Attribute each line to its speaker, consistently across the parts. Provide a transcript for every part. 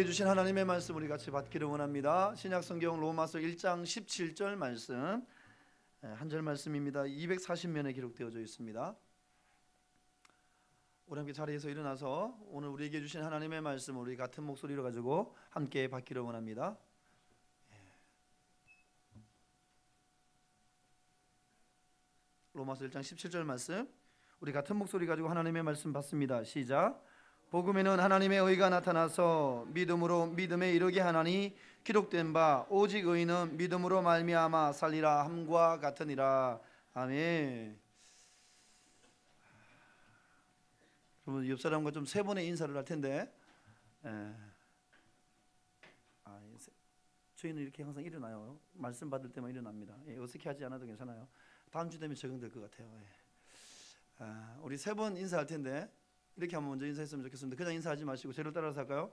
Speaker 1: 주신 하나님의 말씀 우리 같이 받기를 원합니다. 신약성경 로마서 1장 17절 말씀, 한 절 말씀입니다. 240면에 기록되어져 있습니다. 우리 함께 자리에서 일어나서 오늘 우리에게 주신 하나님의 말씀 우리 같은 목소리로 가지고 함께 받기를 원합니다. 로마서 1장 17절 말씀 우리 같은 목소리 가지고 하나님의 말씀 받습니다. 시작. 복음에는 하나님의 의가 나타나서 믿음으로 믿음에 이르게 하나니 기록된 바 오직 의인은 믿음으로 말미암아 살리라 함과 같으니라. 아멘. 여러분 옆 사람과 좀 세 번의 인사를 할 텐데, 저희는 이렇게 항상 일어나요. 말씀 받을 때만 일어납니다. 어색해하지 않아도 괜찮아요. 다음 주 되면 적응될 것 같아요. 우리 세 번 인사할 텐데 이렇게 한번 먼저 인사했으면 좋겠습니다. 그냥 인사하지 마시고 저를 따라서 할까요?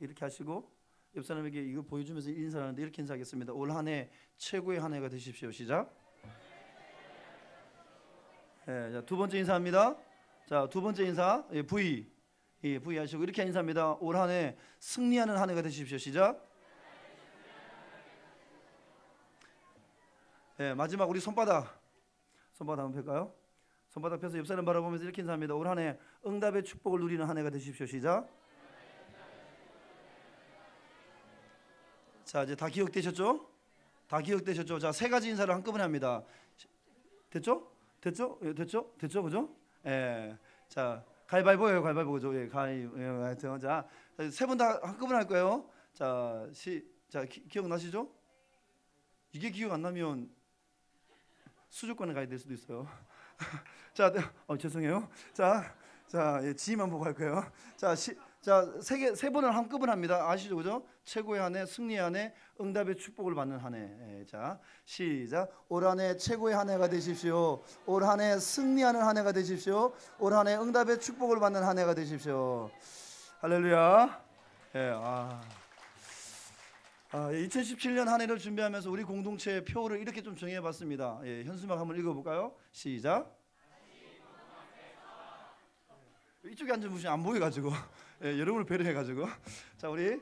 Speaker 1: 이렇게 하시고 옆 사람에게 이거 보여주면서 인사하는데 이렇게 인사하겠습니다. 올 한 해 최고의 한 해가 되십시오. 시작. 자, 두 번째 인사합니다. 자, 두 번째 인사 V. V 하시고 이렇게 인사합니다. 올 한 해 승리하는 한 해가 되십시오. 시작. 마지막 우리 손바닥 한번 펼까요? 손바닥 펴서 옆 사람 바라보면서 이렇게 인사합니다. 올 한 해 응답의 축복을 누리는 한 해가 되십시오. 시작. 자, 이제 다 기억되셨죠? 다 기억되셨죠? 자, 세 가지 인사를 한꺼번에 합니다. 됐죠? 됐죠? 그죠? 자, 가위바위보예요. 가위바위보 그죠? 하여튼 자, 세 번 다 한꺼번에 할 거예요. 자, 기억나시죠? 이게 기억 안 나면 수족관에 가야 될 수도 있어요. 자, 죄송해요. 자, 지희만 보고 할 거예요. 자, 세 번을 한꺼번에 합니다. 아시죠, 그죠? 최고의 한 해, 승리의 한 해, 응답의 축복을 받는 한 해. 자, 시작. 올 한 해 최고의 한 해가 되십시오. 올 한 해 승리하는 한 해가 되십시오. 올 한 해 응답의 축복을 받는 한 해가 되십시오. 할렐루야. 2017년 한 해를 준비하면서 우리 공동체의 표를 이렇게 좀 정해봤습니다. 현수막 한번 읽어볼까요? 시작. 이쪽에 앉아보시면 안 보여가지고 여러분을 배려해가지고 자, 우리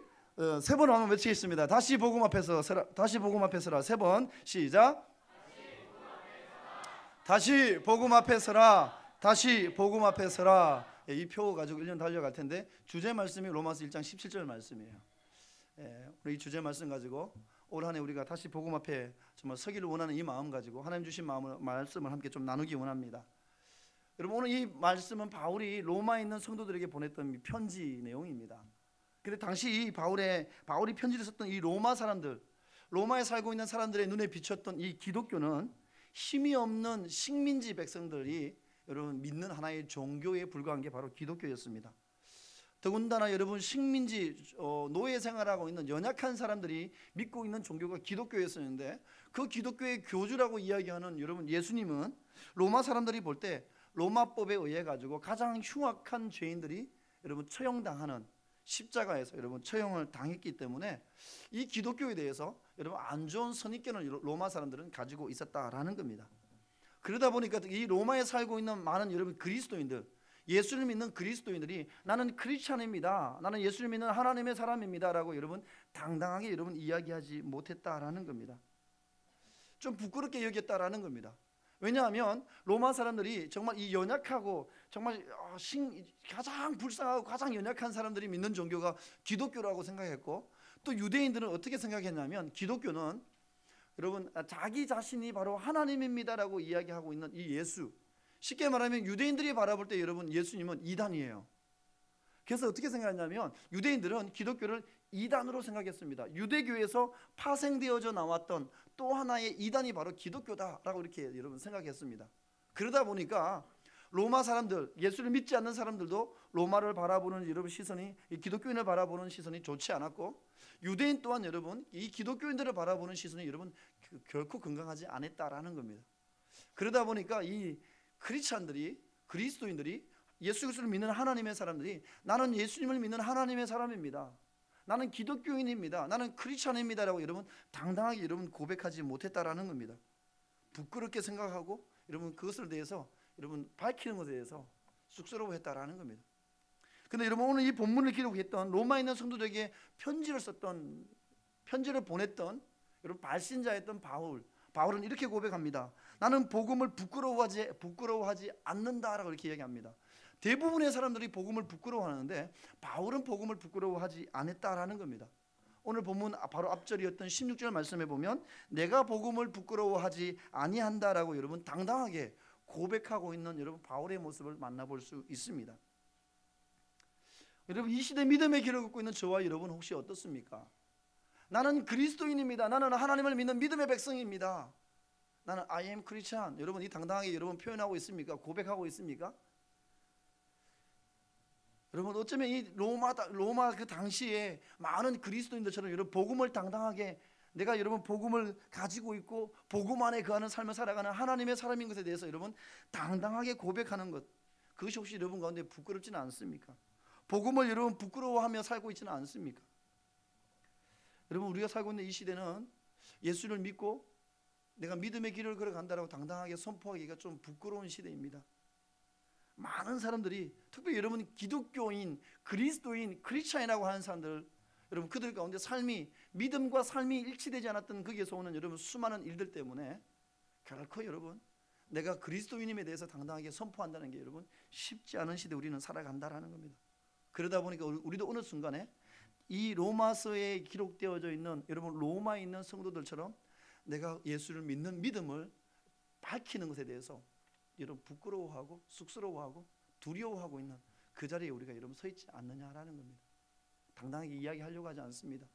Speaker 1: 세 번 한번 외치겠습니다. 다시 복음 앞에서 서라. 다시 복음 앞에 서라. 세 번 시작. 다시 복음 앞에 서라. 다시 복음 앞에 서라. 이 표 가지고 1년 달려갈 텐데 주제 말씀이 로마서 1장 17절 말씀이에요. 우리 이 주제 말씀 가지고 올 한 해 우리가 다시 복음 앞에 정말 서기를 원하는 이 마음 가지고 하나님 주신 말씀을 함께 좀 나누기 원합니다. 여러분, 오늘 이 말씀은 바울이 로마에 있는 성도들에게 보냈던 편지 내용입니다. 근데 당시 바울이 편지를 썼던 이 로마 사람들, 로마에 살고 있는 사람들의 눈에 비쳤던 이 기독교는 힘이 없는 식민지 백성들이 여러분 믿는 하나의 종교에 불과한 게 바로 기독교였습니다. 더군다나 여러분 식민지 노예 생활하고 있는 연약한 사람들이 믿고 있는 종교가 기독교였었는데 그 기독교의 교주라고 이야기하는 여러분 예수님은 로마 사람들이 볼 때 로마법에 의해 가지고 가장 흉악한 죄인들이 여러분 처형당하는 십자가에서 여러분 처형을 당했기 때문에 이 기독교에 대해서 여러분 안 좋은 선입견을 로마 사람들은 가지고 있었다라는 겁니다. 그러다 보니까 이 로마에 살고 있는 많은 여러분 그리스도인들, 예수를 믿는 그리스도인들이 나는 크리스찬입니다, 나는 예수를 믿는 하나님의 사람입니다 라고 여러분 당당하게 여러분 이야기하지 못했다라는 겁니다. 좀 부끄럽게 여겼다라는 겁니다. 왜냐하면 로마 사람들이 정말 이 연약하고 정말 가장 불쌍하고 가장 연약한 사람들이 믿는 종교가 기독교라고 생각했고, 또 유대인들은 어떻게 생각했냐면 기독교는 여러분 자기 자신이 바로 하나님입니다라고 이야기하고 있는 이 예수, 쉽게 말하면 유대인들이 바라볼 때 여러분 예수님은 이단이에요. 그래서 어떻게 생각했냐면 유대인들은 기독교를 이단으로 생각했습니다. 유대교에서 파생되어져 나왔던 또 하나의 이단이 바로 기독교다라고 이렇게 여러분 생각했습니다. 그러다 보니까 로마 사람들, 예수를 믿지 않는 사람들도 로마를 바라보는 여러분 시선이, 이 기독교인을 바라보는 시선이 좋지 않았고, 유대인 또한 여러분 이 기독교인들을 바라보는 시선이 여러분 결코 건강하지 않았다라는 겁니다. 그러다 보니까 이 크리스찬들이, 그리스도인들이, 예수 그리스도를 믿는 하나님의 사람들이 나는 예수님을 믿는 하나님의 사람입니다, 나는 기독교인입니다, 나는 크리스찬입니다라고 여러분 당당하게 여러분 고백하지 못했다라는 겁니다. 부끄럽게 생각하고 여러분 그것을 대해서 여러분 밝히는 것에 대해서 쑥스러워했다라는 겁니다. 근데 여러분 오늘 이 본문을 기록했던 로마에 있는 성도들에게 편지를 보냈던 여러분 발신자였던 바울은 이렇게 고백합니다. 나는 복음을 부끄러워하지 않는다라고 이렇게 이야기합니다. 대부분의 사람들이 복음을 부끄러워하는데 바울은 복음을 부끄러워하지 않았다라는 겁니다. 오늘 본문 바로 앞절이었던 16절 말씀에 보면 내가 복음을 부끄러워하지 아니한다라고 여러분 당당하게 고백하고 있는 여러분 바울의 모습을 만나볼 수 있습니다. 여러분 이 시대 믿음의 길을 걷고 있는 저와 여러분 혹시 어떻습니까? 나는 그리스도인입니다. 나는 하나님을 믿는 믿음의 백성입니다. 나는 I am Christian. 여러분 이 당당하게 여러분 표현하고 있습니까? 고백하고 있습니까? 여러분 어쩌면 이 로마 그 당시에 많은 그리스도인들처럼 여러분 복음을 당당하게 내가 여러분 복음을 가지고 있고 복음 안에 거하는 삶을 살아가는 하나님의 사람인 것에 대해서 여러분 당당하게 고백하는 것, 그것이 혹시 여러분 가운데 부끄럽지는 않습니까? 복음을 여러분 부끄러워하며 살고 있지는 않습니까? 여러분 우리가 살고 있는 이 시대는 예수를 믿고 내가 믿음의 길을 걸어간다라고 당당하게 선포하기가 좀 부끄러운 시대입니다. 많은 사람들이 특별히 여러분 기독교인, 그리스도인, 크리스찬이라고 하는 사람들, 여러분 그들 가운데 믿음과 삶이 일치되지 않았던 거기에서 오는 여러분 수많은 일들 때문에 결코 여러분 내가 그리스도인임에 대해서 당당하게 선포한다는 게 여러분 쉽지 않은 시대에 우리는 살아간다라는 겁니다. 그러다 보니까 우리도 어느 순간에 이 로마서에 기록되어져 있는 여러분 로마에 있는 성도들처럼 내가 예수를 믿는 믿음을 밝히는 것에 대해서 여러분 부끄러워하고 쑥스러워하고 두려워하고 있는 그 자리에 우리가 여러분 서 있지 않느냐라는 겁니다. 당당하게 이야기하려고 하지 않습니다.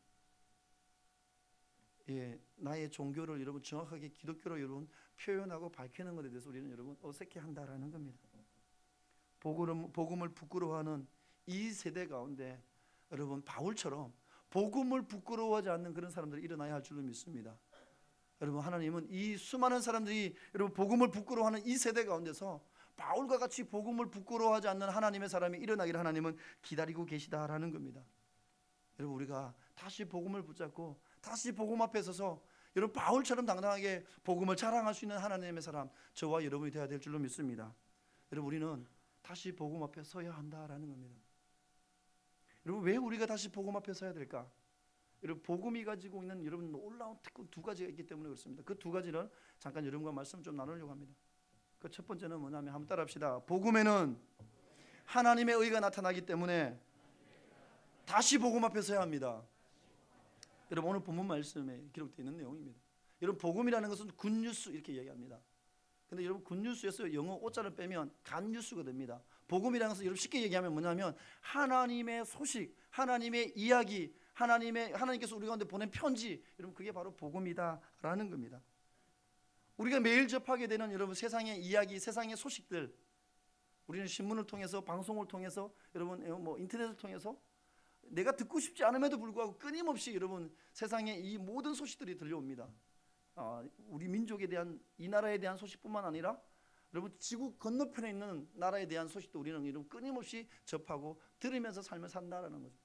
Speaker 1: 예, 나의 종교를 여러분 정확하게 기독교로 여러분 표현하고 밝히는 것에 대해서 우리는 여러분 어색해한다라는 겁니다. 복음을 부끄러워하는 이 세대 가운데 여러분 바울처럼 복음을 부끄러워하지 않는 그런 사람들이 일어나야 할 줄로 믿습니다. 여러분 하나님은 이 수많은 사람들이 여러분 복음을 부끄러워하는 이 세대 가운데서 바울과 같이 복음을 부끄러워하지 않는 하나님의 사람이 일어나기를 하나님은 기다리고 계시다라는 겁니다. 여러분 우리가 다시 복음을 붙잡고 다시 복음 앞에 서서 여러분 바울처럼 당당하게 복음을 자랑할 수 있는 하나님의 사람 저와 여러분이 되어야 될 줄로 믿습니다. 여러분 우리는 다시 복음 앞에 서야 한다라는 겁니다. 여러분 왜 우리가 다시 복음 앞에 서야 될까? 여러분 복음이 가지고 있는 여러분 놀라운 특권 두 가지가 있기 때문에 그렇습니다. 그 두 가지를 잠깐 여러분과 말씀 좀 나누려고 합니다. 그 첫 번째는 뭐냐면 한번 따라합시다. 복음에는 하나님의 의가 나타나기 때문에 다시 복음 앞에 서야 합니다. 여러분 오늘 본문 말씀에 기록되어 있는 내용입니다. 여러분 복음이라는 것은 굿뉴스 이렇게 얘기합니다. 근데 여러분 굿뉴스에서 영어 오자를 빼면 갓뉴스가 됩니다. 복음이라는 것은 여러분 쉽게 얘기하면 뭐냐면 하나님의 소식, 하나님의 이야기, 하나님께서 우리 가운데 보낸 편지, 여러분 그게 바로 복음이다라는 겁니다. 우리가 매일 접하게 되는 여러분 세상의 이야기, 세상의 소식들, 우리는 신문을 통해서, 방송을 통해서, 여러분 뭐 인터넷을 통해서 내가 듣고 싶지 않음에도 불구하고 끊임없이 여러분 세상의 이 모든 소식들이 들려옵니다. 우리 민족에 대한, 이 나라에 대한 소식뿐만 아니라 여러분 지구 건너편에 있는 나라에 대한 소식도 우리는 여러분 끊임없이 접하고 들으면서 삶을 산다라는 거죠.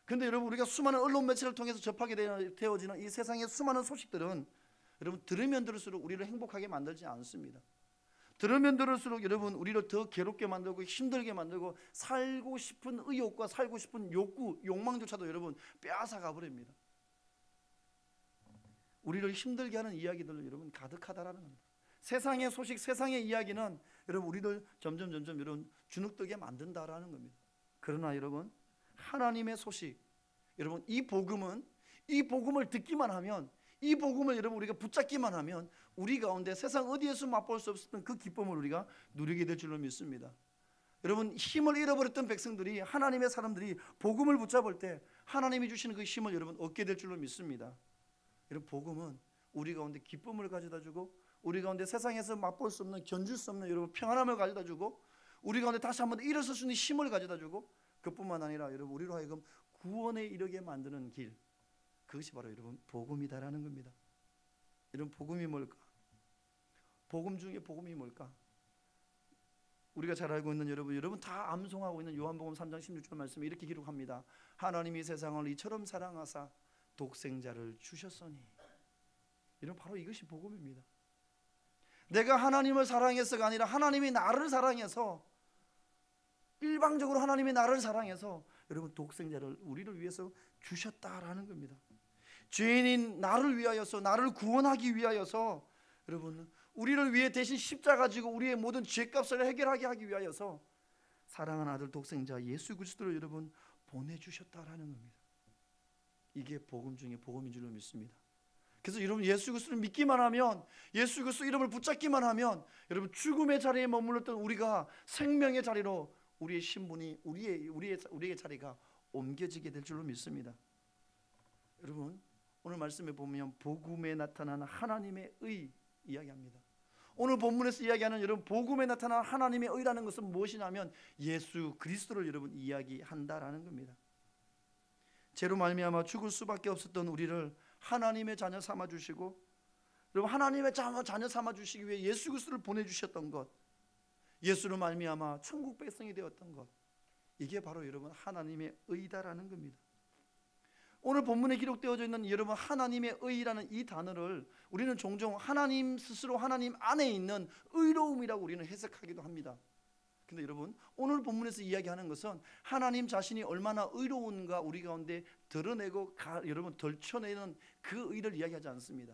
Speaker 1: 그런데 여러분 우리가 수많은 언론 매체를 통해서 접하게 되어지는 이 세상의 수많은 소식들은 여러분 들으면 들을수록 우리를 행복하게 만들지 않습니다. 들으면 들을수록 여러분 우리를 더 괴롭게 만들고 힘들게 만들고 살고 싶은 의욕과 살고 싶은 욕망조차도 여러분 빼앗아가 버립니다. 우리를 힘들게 하는 이야기들로 여러분 가득하다라는 겁니다. 세상의 소식, 세상의 이야기는 여러분 우리를 점점 여러분 주눅들게 만든다라는 겁니다. 그러나 여러분 하나님의 소식, 여러분 이 복음을 듣기만 하면, 이 복음을 여러분 우리가 붙잡기만 하면 우리 가운데 세상 어디에서 맛볼 수 없었던 그 기쁨을 우리가 누리게 될 줄로 믿습니다. 여러분 힘을 잃어버렸던 백성들이, 하나님의 사람들이 복음을 붙잡을 때 하나님이 주시는 그 힘을 여러분 얻게 될 줄로 믿습니다. 여러분 복음은 우리 가운데 기쁨을 가져다주고 우리 가운데 세상에서 맛볼 수 없는, 견줄 수 없는 여러분 평안함을 가져다주고 우리 가운데 다시 한번 일어설 수 있는 힘을 가져다주고 그뿐만 아니라 여러분 우리로 하여금 구원에 이르게 만드는 길, 그것이 바로 여러분 복음이다라는 겁니다. 여러분 복음이 뭘까? 복음 중에 복음이 뭘까? 우리가 잘 알고 있는 여러분 다 암송하고 있는 요한복음 3장 16절 말씀에 이렇게 기록합니다. 하나님이 세상을 이처럼 사랑하사 독생자를 주셨으니. 여러분 바로 이것이 복음입니다. 내가 하나님을 사랑해서가 아니라 하나님이 나를 사랑해서 일방적으로 하나님이 나를 사랑해서 여러분 독생자를 우리를 위해서 주셨다라는 겁니다. 죄인인 나를 위하여서, 나를 구원하기 위하여서, 여러분 우리를 위해 대신 십자가 지고 우리의 모든 죄값을 해결하게 하기 위하여서 사랑하는 아들 독생자 예수 그리스도를 여러분 보내주셨다라는 겁니다. 이게 복음 중에 복음인 줄로 믿습니다. 그래서 여러분 예수 그리스도를 믿기만 하면, 예수 그리스도 이름을 붙잡기만 하면 여러분 죽음의 자리에 머물렀던 우리가 생명의 자리로 우리의 신분이, 우리의 자리가 옮겨지게 될 줄로 믿습니다. 여러분 오늘 말씀에 보면 복음에 나타나는 하나님의 의 이야기합니다. 오늘 본문에서 이야기하는 여러분 복음에 나타나는 하나님의 의라는 것은 무엇이냐면 예수 그리스도를 여러분 이야기한다라는 겁니다. 죄로 말미암아 죽을 수밖에 없었던 우리를 하나님의 자녀 삼아 주시고, 여러분 하나님의 자녀 삼아 주시기 위해 예수 그리스도를 보내주셨던 것, 예수로 말미암아 천국 백성이 되었던 것, 이게 바로 여러분 하나님의 의다라는 겁니다. 오늘 본문에 기록되어져 있는 여러분 하나님의 의라는 이 단어를 우리는 종종 하나님 스스로, 하나님 안에 있는 의로움이라고 우리는 해석하기도 합니다. 근데 여러분 오늘 본문에서 이야기하는 것은 하나님 자신이 얼마나 의로운가 우리 가운데 드러내고 여러분 덜쳐내는 그 의를 이야기하지 않습니다.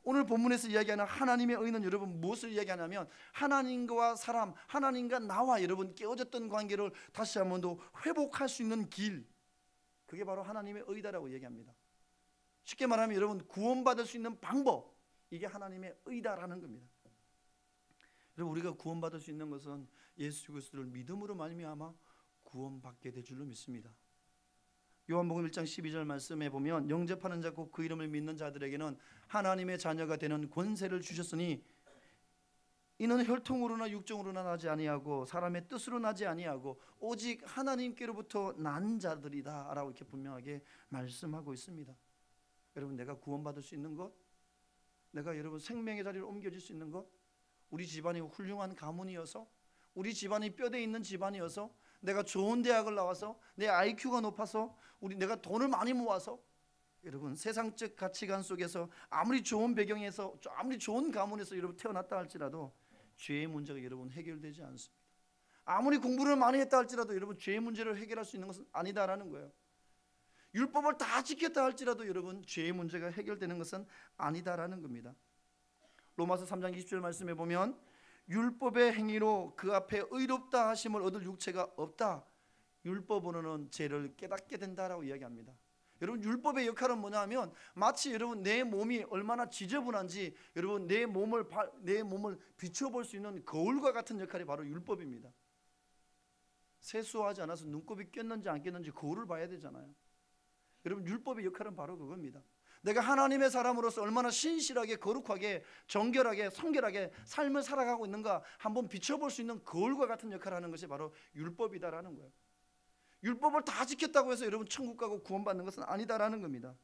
Speaker 1: 오늘 본문에서 이야기하는 하나님의 의는 여러분 무엇을 이야기하냐면 하나님과 사람, 하나님과 나와 여러분 깨어졌던 관계를 다시 한 번 더 회복할 수 있는 길, 그게 바로 하나님의 의다라고 얘기합니다. 쉽게 말하면 여러분 구원받을 수 있는 방법, 이게 하나님의 의다라는 겁니다. 여러분 우리가 구원받을 수 있는 것은 예수 그리스도를 믿음으로 말미암아 구원받게 될 줄로 믿습니다. 요한복음 1장 12절 말씀에 보면 영접하는 자 곧 그 이름을 믿는 자들에게는 하나님의 자녀가 되는 권세를 주셨으니 이는 혈통으로나 육정으로나 나지 아니하고 사람의 뜻으로 나지 아니하고 오직 하나님께로부터 난 자들이다 라고 이렇게 분명하게 말씀하고 있습니다. 여러분 내가 구원받을 수 있는 것, 내가 여러분 생명의 자리를 옮겨질 수 있는 것, 우리 집안이 훌륭한 가문이어서, 우리 집안이 뼈대 있는 집안이어서, 내가 좋은 대학을 나와서, 내 IQ가 높아서, 내가 돈을 많이 모아서, 여러분 세상적 가치관 속에서 아무리 좋은 배경에서, 아무리 좋은 가문에서 여러분 태어났다 할지라도 죄의 문제가 여러분 해결되지 않습니다. 아무리 공부를 많이 했다 할지라도 여러분 죄의 문제를 해결할 수 있는 것은 아니다라는 거예요. 율법을 다 지켰다 할지라도 여러분 죄의 문제가 해결되는 것은 아니다라는 겁니다. 로마서 3장 20절 말씀에 보면 율법의 행위로 그 앞에 의롭다 하심을 얻을 육체가 없다. 율법으로는 죄를 깨닫게 된다라고 이야기합니다. 여러분 율법의 역할은 뭐냐면 마치 여러분 내 몸이 얼마나 지저분한지 여러분 내 몸을 비춰볼 수 있는 거울과 같은 역할이 바로 율법입니다. 세수하지 않아서 눈곱이 꼈는지 안 꼈는지 거울을 봐야 되잖아요. 여러분 율법의 역할은 바로 그겁니다. 내가 하나님의 사람으로서 얼마나 신실하게 거룩하게 정결하게 성결하게 삶을 살아가고 있는가 한번 비춰볼 수 있는 거울과 같은 역할을 하는 것이 바로 율법이다라는 거예요. 율법을 다 지켰다고 해서 여러분 천국 가고 구원받는 것은 아니다라는 겁니다.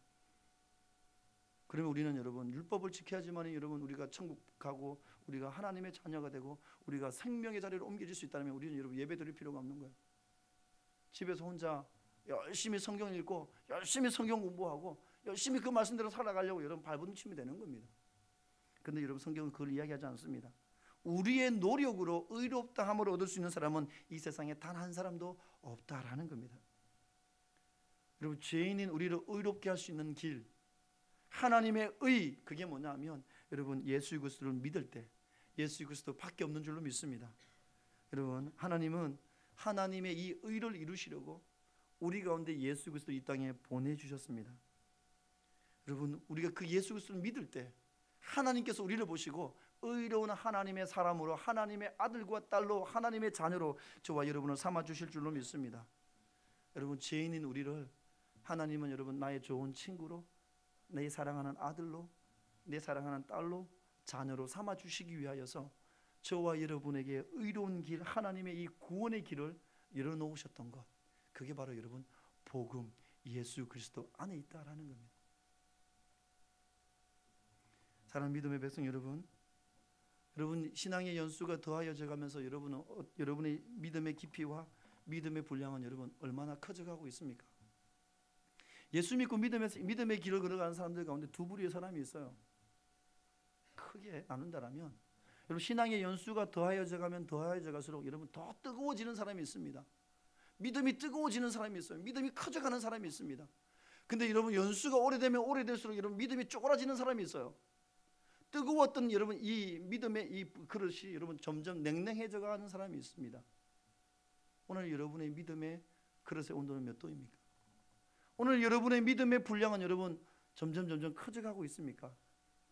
Speaker 1: 그러면 우리는 여러분 율법을 지켜야지만 여러분 우리가 천국 가고 우리가 하나님의 자녀가 되고 우리가 생명의 자리로 옮겨질 수 있다면 우리는 여러분 예배 드릴 필요가 없는 거예요. 집에서 혼자 열심히 성경 읽고 열심히 성경 공부하고 열심히 그 말씀대로 살아가려고 여러분 발버둥치면 되는 겁니다. 그런데 여러분 성경은 그걸 이야기하지 않습니다. 우리의 노력으로 의롭다 함을 얻을 수 있는 사람은 이 세상에 단 한 사람도 없다라는 겁니다. 여러분 죄인인 우리를 의롭게 할 수 있는 길, 하나님의 의, 그게 뭐냐 하면 여러분 예수 그리스도를 믿을 때 예수 그리스도밖에 없는 줄로 믿습니다. 여러분 하나님은 하나님의 이 의를 이루시려고 우리 가운데 예수 그리스도 이 땅에 보내주셨습니다. 여러분 우리가 그 예수 그리스도를 믿을 때 하나님께서 우리를 보시고 의로운 하나님의 사람으로 하나님의 아들과 딸로 하나님의 자녀로 저와 여러분을 삼아 주실 줄로 믿습니다. 여러분 죄인인 우리를 하나님은 여러분 나의 좋은 친구로, 내 사랑하는 아들로, 내 사랑하는 딸로, 자녀로 삼아 주시기 위하여서 저와 여러분에게 의로운 길, 하나님의 이 구원의 길을 열어놓으셨던 것, 그게 바로 여러분 복음 예수 그리스도 안에 있다라는 겁니다. 사랑하는 믿음의 백성 여러분, 여러분 신앙의 연수가 더하여져 가면서 여러분의 믿음의 깊이와 믿음의 분량은 여러분 얼마나 커져가고 있습니까? 예수 믿고 믿음의 길을 걸어가는 사람들 가운데 두 부류의 사람이 있어요. 크게 나눈다라면 여러분 신앙의 연수가 더하여져 가면 더하여져 갈수록 여러분 더 뜨거워지는 사람이 있습니다. 믿음이 뜨거워지는 사람이 있어요. 믿음이 커져가는 사람이 있습니다. 근데 여러분 연수가 오래되면 오래될수록 여러분 믿음이 쪼그라지는 사람이 있어요. 뜨거웠던 여러분 이 믿음의 이 그릇이 여러분 점점 냉랭해져 가는 사람이 있습니다. 오늘 여러분의 믿음의 그릇의 온도는 몇 도입니까? 오늘 여러분의 믿음의 분량은 여러분 점점 커져가고 있습니까?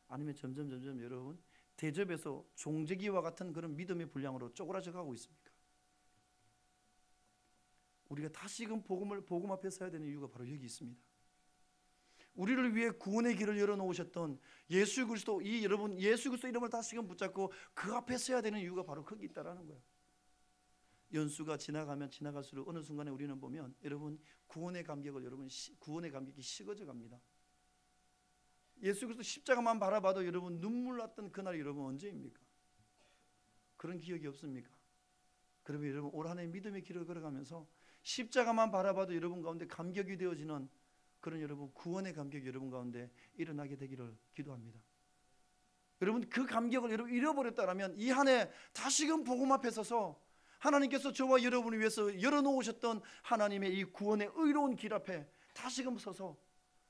Speaker 1: 아니면 점점 여러분 대접에서 종재기와 같은 그런 믿음의 분량으로 쪼그라져 가고 있습니까? 우리가 다시금 복음 앞에 서야 되는 이유가 바로 여기 있습니다. 우리를 위해 구원의 길을 열어놓으셨던 예수 그리스도, 이 여러분 예수 그리스도 이름을 다시금 붙잡고 그 앞에 서야 되는 이유가 바로 거기 있다라는 거예요. 연수가 지나가면 지나갈수록 어느 순간에 우리는 보면 여러분 구원의 감격을 구원의 감격이 식어져 갑니다. 예수 그리스도 십자가만 바라봐도 여러분 눈물 났던 그날이 여러분 언제입니까? 그런 기억이 없습니까? 그러면 여러분 올 한 해 믿음의 길을 걸어가면서 십자가만 바라봐도 여러분 가운데 감격이 되어지는 그런 여러분 구원의 감격이 여러분 가운데 일어나게 되기를 기도합니다. 여러분 그 감격을 여러분 잃어버렸다라면 이 한 해 다시금 복음 앞에 서서 하나님께서 저와 여러분을 위해서 열어놓으셨던 하나님의 이 구원의 의로운 길 앞에 다시금 서서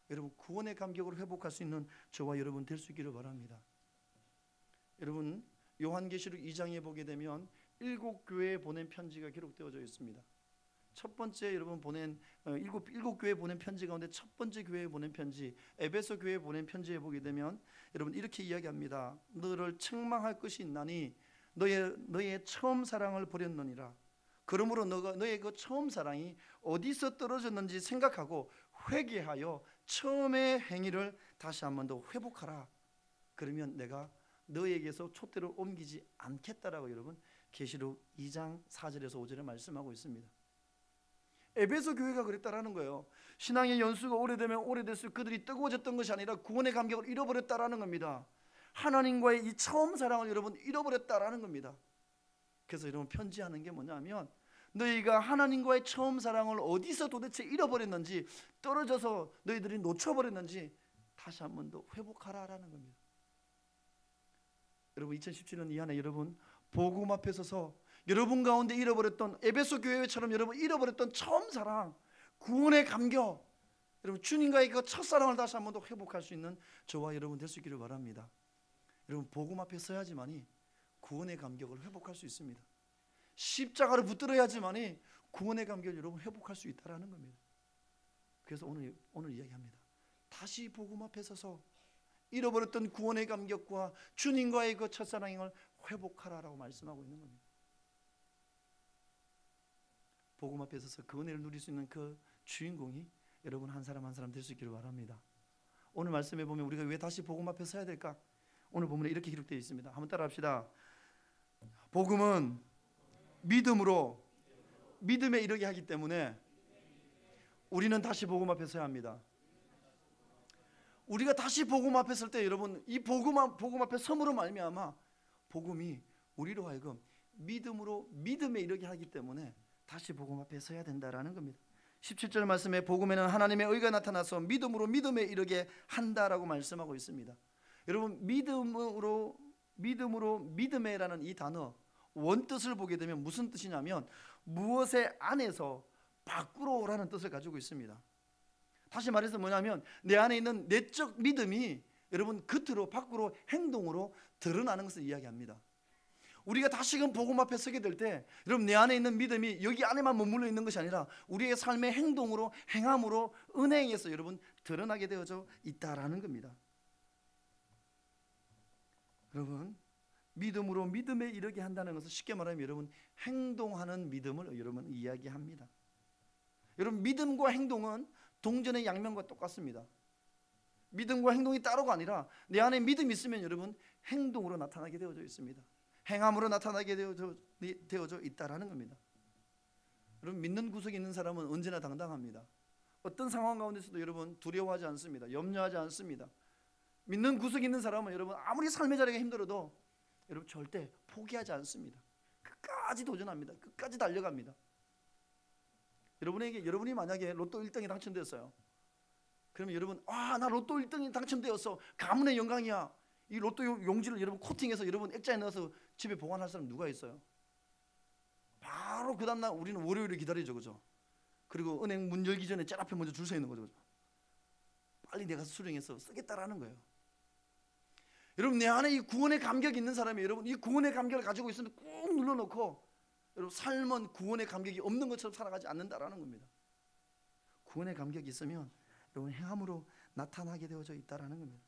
Speaker 1: 여러분 구원의 감격을 회복할 수 있는 저와 여러분 될 수 있기를 바랍니다. 여러분 요한계시록 2장에 보게 되면 7교회에 보낸 편지가 기록되어져 있습니다. 첫 번째 여러분 보낸 일곱 교회에 보낸 편지 가운데 첫 번째 교회에 보낸 편지 에베소 교회에 보낸 편지에 보게 되면 여러분 이렇게 이야기합니다. 너를 책망할 것이 있나니 너의 처음 사랑을 버렸느니라. 그러므로 너의 그 처음 사랑이 어디서 떨어졌는지 생각하고 회개하여 처음의 행위를 다시 한 번 더 회복하라. 그러면 내가 너에게서 촛대를 옮기지 않겠다라고 여러분 계시록 2장 4절에서 5절에 말씀하고 있습니다. 에베소 교회가 그랬다라는 거예요. 신앙의 연수가 오래되면 오래될수록 그들이 뜨거워졌던 것이 아니라 구원의 감격을 잃어버렸다라는 겁니다. 하나님과의 이 처음 사랑을 여러분 잃어버렸다라는 겁니다. 그래서 여러분 편지하는 게 뭐냐면 너희가 하나님과의 처음 사랑을 어디서 도대체 잃어버렸는지, 떨어져서 너희들이 놓쳐버렸는지 다시 한 번 더 회복하라라는 겁니다. 여러분 2017년 이 한 해 여러분 복음 앞에 서서 여러분 가운데 잃어버렸던 에베소 교회처럼 여러분 잃어버렸던 처음 사랑, 구원의 감격, 여러분 주님과의 그 첫사랑을 다시 한 번 더 회복할 수 있는 저와 여러분 될 수 있기를 바랍니다. 여러분 복음 앞에 서야지만이 구원의 감격을 회복할 수 있습니다. 십자가를 붙들어야지만이 구원의 감격을 여러분 회복할 수 있다라는 겁니다. 그래서 오늘 이야기합니다. 다시 복음 앞에 서서 잃어버렸던 구원의 감격과 주님과의 그 첫사랑을 회복하라라고 말씀하고 있는 겁니다. 복음 앞에 서서 그 은혜를 누릴 수 있는 그 주인공이 여러분 한 사람 한 사람 될 수 있기를 바랍니다. 오늘 말씀해 보면 우리가 왜 다시 복음 앞에 서야 될까? 오늘 본문에 이렇게 기록되어 있습니다. 한번 따라합시다. 복음은 믿음으로 믿음에 이르게 하기 때문에 우리는 다시 복음 앞에 서야 합니다. 우리가 다시 복음 앞에 설 때 여러분 이 복음 앞에 섬으로 말미암아 복음이 우리로 하여금 믿음으로 믿음에 이르게 하기 때문에 다시 복음 앞에 서야 된다라는 겁니다. 17절 말씀에 복음에는 하나님의 의가 나타나서 믿음으로 믿음에 이르게 한다라고 말씀하고 있습니다. 여러분 믿음으로 믿음에라는 이 단어 원뜻을 보게 되면 무슨 뜻이냐면 무엇의 안에서 밖으로라는 뜻을 가지고 있습니다. 다시 말해서 뭐냐면 내 안에 있는 내적 믿음이 여러분 겉으로 밖으로 행동으로 드러나는 것을 이야기합니다. 우리가 다시금 복음 앞에 서게 될 때 여러분 내 안에 있는 믿음이 여기 안에만 머물러 있는 것이 아니라 우리의 삶의 행동으로 행함으로 은행에서 여러분 드러나게 되어져 있다라는 겁니다. 여러분 믿음으로 믿음에 이르게 한다는 것은 쉽게 말하면 여러분 행동하는 믿음을 여러분 이야기합니다. 여러분 믿음과 행동은 동전의 양면과 똑같습니다. 믿음과 행동이 따로가 아니라 내 안에 믿음이 있으면 여러분 행동으로 나타나게 되어져 있습니다. 행함으로 나타나게 되어져 있다라는 겁니다. 여러분 믿는 구석에 있는 사람은 언제나 당당합니다. 어떤 상황 가운데서도 여러분 두려워하지 않습니다. 염려하지 않습니다. 믿는 구석에 있는 사람은 여러분 아무리 삶의 자리가 힘들어도 여러분 절대 포기하지 않습니다. 끝까지 도전합니다. 끝까지 달려갑니다. 여러분이 만약에 로또 1등이 당첨되었어요. 그러면 여러분 나 로또 1등이 당첨되었어. 가문의 영광이야. 이 로또 용지를 여러분 코팅해서 여러분 액자에 넣어서 집에 보관할 사람 누가 있어요? 바로 그 다음날 우리는 월요일을 기다리죠, 그죠? 그리고 은행 문 열기 전에 제일 앞에 먼저 줄 서 있는 거죠, 그죠? 빨리 내가 수령해서 쓰겠다라는 거예요. 여러분, 내 안에 이 구원의 감격이 있는 사람이 여러분 이 구원의 감격을 가지고 있으면 꾹 눌러놓고 여러분 삶은 구원의 감격이 없는 것처럼 살아가지 않는다라는 겁니다. 구원의 감격이 있으면 여러분 행함으로 나타나게 되어져 있다라는 겁니다.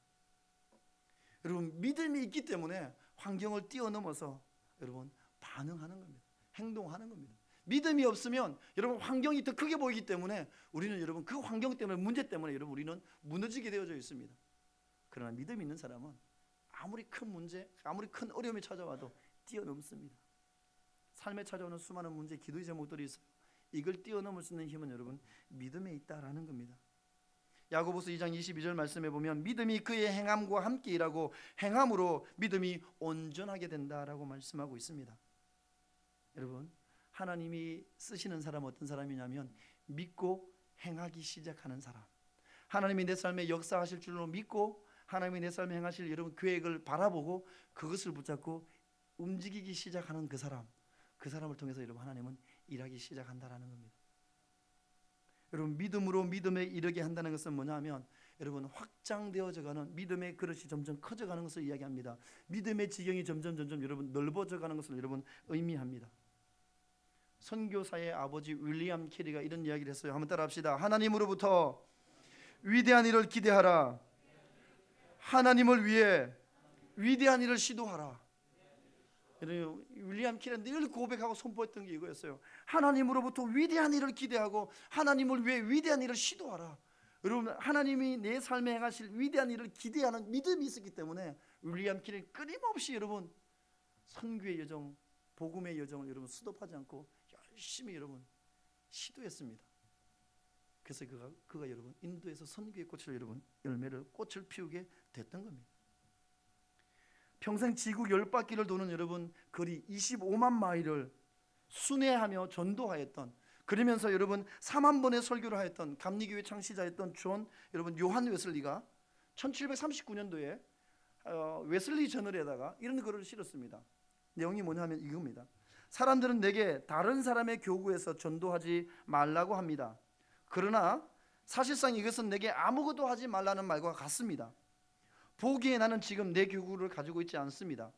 Speaker 1: 여러분 믿음이 있기 때문에 환경을 뛰어넘어서 여러분 반응하는 겁니다. 행동하는 겁니다. 믿음이 없으면 여러분 환경이 더 크게 보이기 때문에 우리는 여러분 그 환경 때문에 문제 때문에 여러분 우리는 무너지게 되어져 있습니다. 그러나 믿음이 있는 사람은 아무리 큰 문제, 아무리 큰 어려움이 찾아와도 뛰어넘습니다. 삶에 찾아오는 수많은 문제, 기도의 제목들이 있어요. 이걸 뛰어넘을 수 있는 힘은 여러분 믿음에 있다라는 겁니다. 야고보서 2장 22절 말씀에 보면 믿음이 그의 행함과 함께 일하고 행함으로 믿음이 온전하게 된다라고 말씀하고 있습니다. 여러분 하나님이 쓰시는 사람 어떤 사람이냐면 믿고 행하기 시작하는 사람, 하나님이 내 삶에 역사하실 줄로 믿고 하나님이 내 삶에 행하실 여러분 계획을 바라보고 그것을 붙잡고 움직이기 시작하는 그 사람, 그 사람을 통해서 여러분 하나님은 일하기 시작한다라는 겁니다. 여러분 믿음으로 믿음에 이르게 한다는 것은 뭐냐면 여러분 확장되어져가는 믿음의 그릇이 점점 커져가는 것을 이야기합니다. 믿음의 지경이 점점 여러분 넓어져가는 것을 여러분 의미합니다. 선교사의 아버지 윌리엄 캐리가 이런 이야기를 했어요. 한번 따라합시다. 하나님으로부터 위대한 일을 기대하라. 하나님을 위해 위대한 일을 시도하라. 윌리엄 캐리는 늘 고백하고 선포했던 게 이거였어요. 하나님으로부터 위대한 일을 기대하고 하나님을 위해 위대한 일을 시도하라. 여러분 하나님이 내 삶에 행하실 위대한 일을 기대하는 믿음이 있었기 때문에 윌리엄 캐리는 끊임없이 여러분 선교의 여정, 복음의 여정을 여러분 스톱하지 않고 열심히 여러분 시도했습니다. 그래서 그가 여러분 인도에서 선교의 꽃을 여러분 꽃을 피우게 됐던 겁니다. 평생 지구 10바퀴를 도는 여러분 거리 25만 마일을 순회하며 전도하였던, 그러면서 여러분 4만 번의 설교를 하였던 감리교회 창시자였던 여러분 요한 웨슬리가 1739년도에 웨슬리 저널에다가 이런 글을 실었습니다. 내용이 뭐냐면 이겁니다. 사람들은 내게 다른 사람의 교구에서 전도하지 말라고 합니다. 그러나 사실상 이것은 내게 아무것도 하지 말라는 말과 같습니다. 보기에 나는 지금 내 교구를 가지고 있지 않습니다.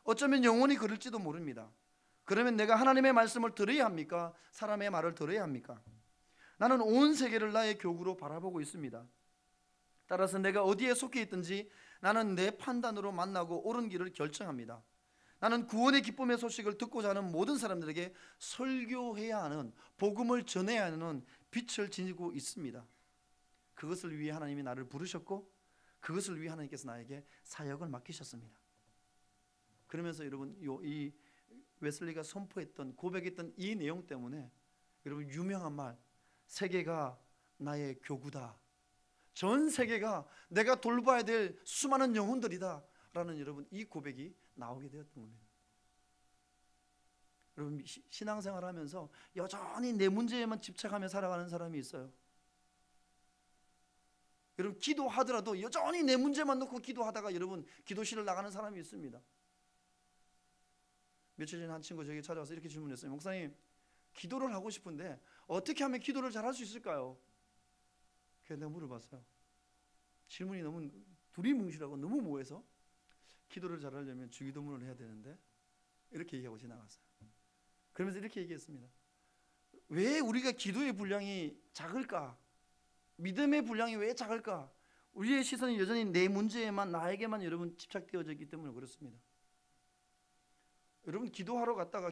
Speaker 1: 어쩌면 영원히 그럴지도 모릅니다. 그러면 내가 하나님의 말씀을 들어야 합니까? 사람의 말을 들어야 합니까? 나는 온 세계를 나의 교구로 바라보고 있습니다. 따라서 내가 어디에 속해 있든지 나는 내 판단으로 만나고 옳은 길을 결정합니다. 나는 구원의 기쁨의 소식을 듣고자 하는 모든 사람들에게 설교해야 하는, 복음을 전해야 하는 빛을 지니고 있습니다. 그것을 위해 하나님이 나를 부르셨고 그것을 위해 하나님께서 나에게 사역을 맡기셨습니다. 그러면서 여러분 이 웨슬리가 선포했던 고백했던 이 내용 때문에 여러분 유명한 말, 세계가 나의 교구다, 전 세계가 내가 돌봐야 될 수많은 영혼들이다 라는 여러분 이 고백이 나오게 되었던 겁니다. 여러분 신앙생활 하면서 여전히 내 문제에만 집착하며 살아가는 사람이 있어요. 여러분 기도하더라도 여전히 내 문제만 놓고 기도하다가 여러분 기도실을 나가는 사람이 있습니다. 며칠 전에 한 친구 저에게 찾아와서 이렇게 질문했어요. 목사님, 기도를 하고 싶은데 어떻게 하면 기도를 잘 할 수 있을까요? 그래서 내가 물어봤어요. 질문이 너무 두리뭉실하고 너무 모호해서 기도를 잘하려면 주기도문을 해야 되는데 이렇게 얘기하고 지나갔어요. 그러면서 이렇게 얘기했습니다. 왜 우리가 기도의 분량이 작을까? 믿음의 분량이 왜 작을까? 우리의 시선이 여전히 내 문제에만, 나에게만 여러분 집착되어져 있기 때문에 그렇습니다. 여러분 기도하러 갔다가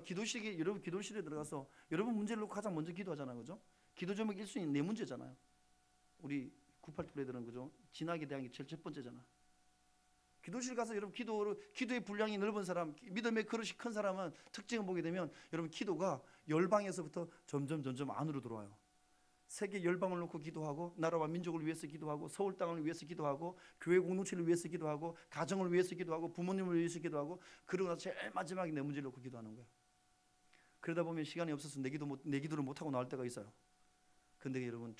Speaker 1: 여러분 기도실에 들어가서 여러분 문제를 놓고 가장 먼저 기도하잖아요, 그죠? 기도 제목 1순위 내 문제잖아요. 우리 98 애들은 그죠? 진학에 대한 게 제일 첫 번째잖아. 기도실 가서 여러분 기도의 분량이 넓은 사람, 믿음의 그릇이 큰 사람은 특징을 보게 되면 여러분 기도가 열방에서부터 점점 안으로 들어와요. 세계 열방을 놓고 기도하고, 나라와 민족을 위해서 기도하고, 서울 땅을 위해서 기도하고, 교회 공동체를 위해서 기도하고, 가정을 위해서 기도하고, 부모님을 위해서 기도하고, 그러고 나서 제일 마지막에 내 문제를 놓고 기도하는 거예요. 그러다 보면 시간이 없어서 내 기도를 못하고 나올 때가 있어요. 근데 여러분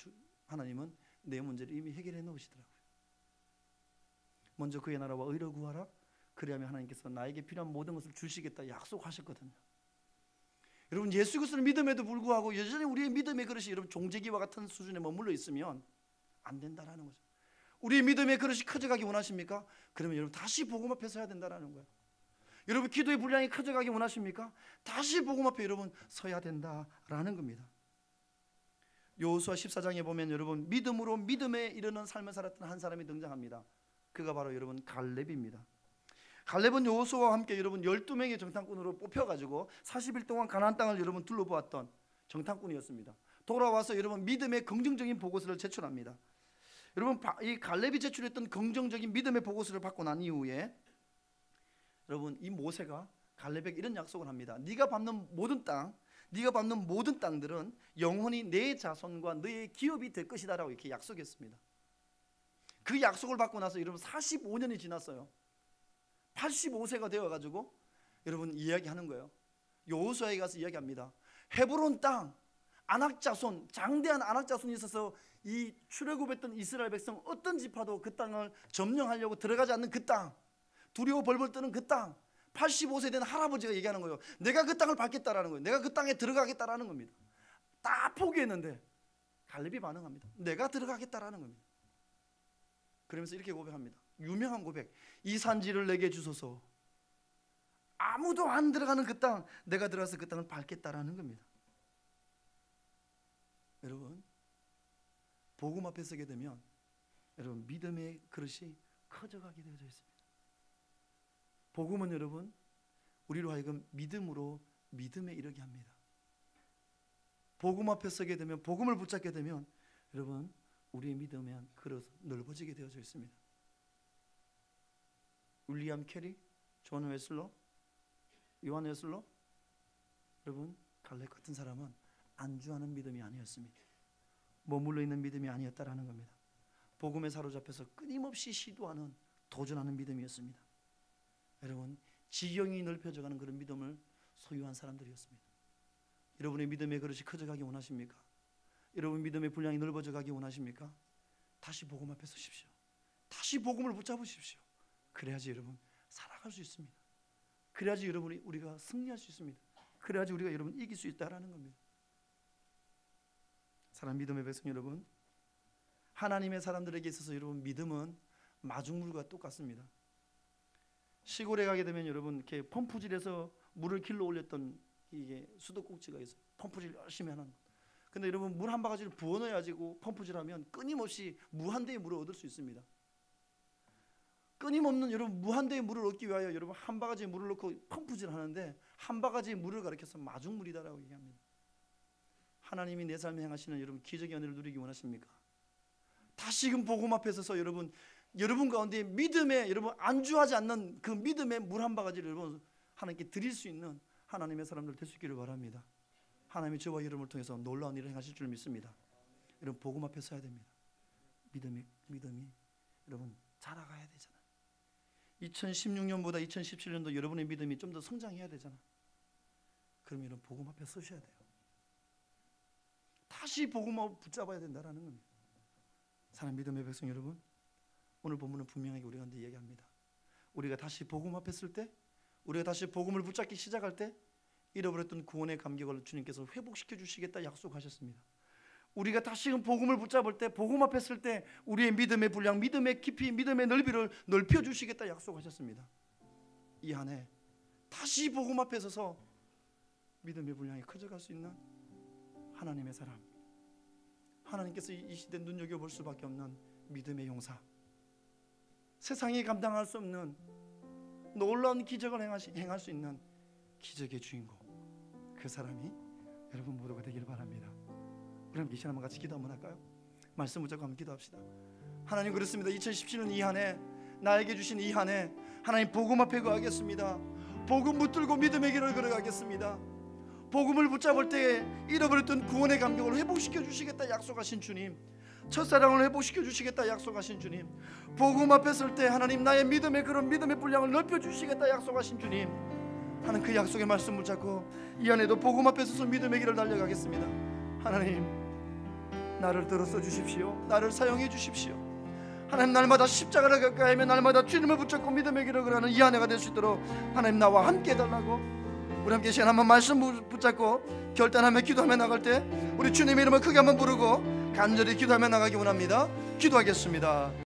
Speaker 1: 하나님은 내 문제를 이미 해결해 놓으시더라고요. 먼저 그의 나라와 의를 구하라. 그리하면 하나님께서 나에게 필요한 모든 것을 주시겠다 약속하셨거든요. 여러분, 예수 그리스도를 믿음에도 불구하고 여전히 우리의 믿음의 그릇이 여러분 종재기와 같은 수준에 머물러 있으면 안 된다라는 거죠. 우리의 믿음의 그릇이 커져가기 원하십니까? 그러면 여러분 다시 복음 앞에 서야 된다라는 거예요. 여러분 기도의 분량이 커져가기 원하십니까? 다시 복음 앞에 여러분 서야 된다라는 겁니다. 여호수아 14장에 보면 여러분 믿음으로 믿음에 이르는 삶을 살았던 한 사람이 등장합니다. 그가 바로 여러분 갈렙입니다. 갈렙은 여호수아와 함께 여러분 12명의 정탐꾼으로 뽑혀가지고 40일 동안 가나안 땅을 여러분 둘러보았던 정탐꾼이었습니다. 돌아와서 여러분 믿음의 긍정적인 보고서를 제출합니다. 여러분 이 갈렙이 제출했던 긍정적인 믿음의 보고서를 받고 난 이후에 여러분 이 모세가 갈렙에게 이런 약속을 합니다. 네가 밟는 모든 땅들은 영원히 내 자손과 너의 기업이 될 것이다라고 이렇게 약속했습니다. 그 약속을 받고 나서 여러분 45년이 지났어요. 85세가 되어가지고 여러분 이야기하는 거예요. 여호수아에 가서 이야기합니다. 헤브론 땅 안악자손, 장대한 안악자손이 있어서 이 출애굽했던 이스라엘 백성 어떤 지파도 그 땅을 점령하려고 들어가지 않는 그 땅, 두려워 벌벌 떠는 그 땅, 85세 된 할아버지가 얘기하는 거예요. 내가 그 땅을 밟겠다라는 거예요. 내가 그 땅에 들어가겠다라는 겁니다. 다 포기했는데 갈렙이 반응합니다. 내가 들어가겠다라는 겁니다. 그러면서 이렇게 고백합니다. 유명한 고백. 이 산지를 내게 주소서. 아무도 안 들어가는 그 땅, 내가 들어가서 그 땅을 밟겠다라는 겁니다. 여러분 복음 앞에 서게 되면 여러분 믿음의 그릇이 커져가게 되어져 있습니다. 복음은 여러분 우리로 하여금 믿음으로 믿음에 이르게 합니다. 복음 앞에 서게 되면, 복음을 붙잡게 되면 여러분 우리의 믿음의 그릇 넓어지게 되어져 있습니다. 윌리엄 캐리, 존 웨슬러, 요한 웨슬러, 여러분 갈렙 같은 사람은 안주하는 믿음이 아니었습니다. 머물러 있는 믿음이 아니었다라는 겁니다. 복음에 사로잡혀서 끊임없이 시도하는, 도전하는 믿음이었습니다. 여러분 지경이 넓혀져가는 그런 믿음을 소유한 사람들이었습니다. 여러분의 믿음의 그릇이 커져가기 원하십니까? 여러분 믿음의 분량이 넓어져가기 원하십니까? 다시 복음 앞에 서십시오. 다시 복음을 붙잡으십시오. 그래야지 여러분 살아갈 수 있습니다. 그래야지 우리가 승리할 수 있습니다. 그래야지 우리가 여러분 이길 수 있다라는 겁니다. 사랑하는 믿음의 백성 여러분, 하나님의 사람들에게 있어서 여러분 믿음은 마중물과 똑같습니다. 시골에 가게 되면 여러분 이렇게 펌프질해서 물을 길러 올렸던 이게 수도꼭지가 있어요. 펌프질 열심히 하는 것. 근데 여러분 물 한 바가지를 부어 넣어야지고 펌프질하면 끊임없이 무한대의 물을 얻을 수 있습니다. 끊임없는 여러분 무한대의 물을 얻기 위하여 여러분 한 바가지의 물을 넣고 펌프질하는데 한 바가지의 물을 가리켜서 마중물이다라고 얘기합니다. 하나님이 내 삶에 행하시는 여러분 기적의 은혜를 누리기 원하십니까? 다시금 복음 앞에 서서 여러분 가운데 믿음에 여러분 안주하지 않는 그 믿음의 물 한 바가지를 여러분 하나님께 드릴 수 있는 하나님의 사람들 될 수 있기를 바랍니다. 하나님이 저와 여러분을 통해서 놀라운 일을 행하실 줄 믿습니다. 여러분 복음 앞에 서야 됩니다. 믿음이 여러분 자라가야 되잖아. 2016년보다 2017년도 여러분의 믿음이 좀 더 성장해야 되잖아. 그러면 여러분 복음 앞에 서셔야 돼요. 다시 복음을 붙잡아야 된다라는 겁니다. 사랑하는 믿음의 백성 여러분, 오늘 본문은 분명하게 우리 가운데 이야기합니다. 우리가 다시 복음 앞에 설 때, 우리가 다시 복음을 붙잡기 시작할 때 잃어버렸던 구원의 감격을 주님께서 회복시켜 주시겠다 약속하셨습니다. 우리가 다시금 복음을 붙잡을 때, 복음 앞에 설 때 우리의 믿음의 분량, 믿음의 깊이, 믿음의 넓이를 넓혀 주시겠다 약속하셨습니다. 이 한 해 다시 복음 앞에 서서 믿음의 분량이 커져갈 수 있는 하나님의 사람, 하나님께서 이 시대 눈여겨볼 수밖에 없는 믿음의 용사, 세상이 감당할 수 없는 놀라운 기적을 행할 수 있는 기적의 주인공, 그 사람이 여러분 모두가 되기를 바랍니다. 우리 함께 이 시간 한번 같이 기도 한번 할까요? 말씀 붙잡고 한번 기도합시다. 하나님 그렇습니다. 2017년 이 한 해, 나에게 주신 이 한 해 하나님 복음 앞에 거하겠습니다. 복음 붙들고 믿음의 길을 걸어가겠습니다. 복음을 붙잡을 때 잃어버렸던 구원의 감격을 회복시켜 주시겠다 약속하신 주님, 첫사랑을 회복시켜 주시겠다 약속하신 주님, 복음 앞에 설 때 하나님 나의 믿음의 그런 믿음의 분량을 넓혀 주시겠다 약속하신 주님, 하는 그 약속의 말씀 붙잡고 이 안에도 복음 앞에 서서 믿음의 길을 달려가겠습니다. 하나님 나를 들어서 주십시오. 나를 사용해 주십시오. 하나님 날마다 십자가를 가까이 하며 날마다 주님을 붙잡고 믿음의 길을 걸어가는 이 한 해가 될 수 있도록 하나님 나와 함께 해달라고 우리 함께 시간 한번 말씀 붙잡고 결단하며 기도하며 나갈 때 우리 주님의 이름을 크게 한번 부르고 간절히 기도하며 나가기 원합니다. 기도하겠습니다.